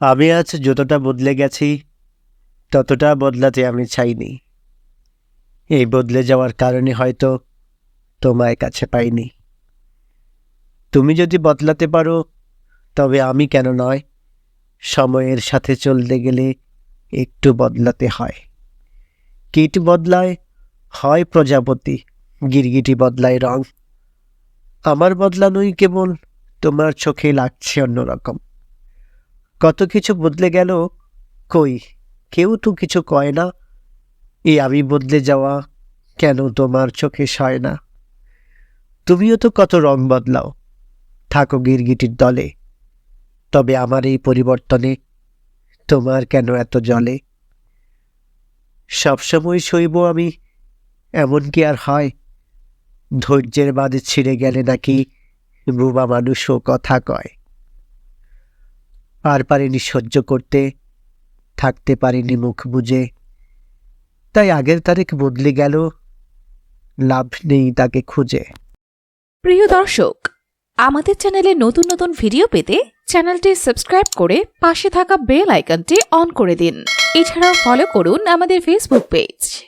আমি আজ যতটা বদলে গেছি ততটা বদলাতে আমি চাইনি। এই বদলে যাওয়ার কারণে হয়তো তোমার কাছে পাইনি। তুমি যদি বদলাতে পারো তবে আমি কেন নয়? সময়ের সাথে চলতে গেলে একটু বদলাতে হয়। কীট বদলায় হয় প্রজাপতি, গিরগিটি বদলায় রং। আমার বদলানোই কেবল তোমার চোখে লাগছে অন্যরকম। কত কিছু বদলে গেল, কই কেউ তো কিছু কয় না। এই আমি বদলে যাওয়া কেন তোমার চোখে সয় না? তুমিও তো কত রং বদলাও, থাকো গিরগিটির দলে। তবে আমার এই পরিবর্তনে তোমার কেন এত জলে? সবসময় সইব আমি, এমন কি আর হয়? ধৈর্যের বাঁধ ছিঁড়ে গেলে নাকি বোবা মানুষও কথা কয়। আর পারিনি সহ্য করতে, থাকতে পারিনি মুখ বুজে। তাই আগের তারিখ বদলে গেল, লাভ নেই তাকে খুঁজে। প্রিয় দর্শক, আমাদের চ্যানেলে নতুন নতুন ভিডিও পেতে চ্যানেলটি সাবস্ক্রাইব করে পাশে থাকা বেল আইকনটি অন করে দিন। এছাড়াও ফলো করুন আমাদের ফেসবুক পেজ।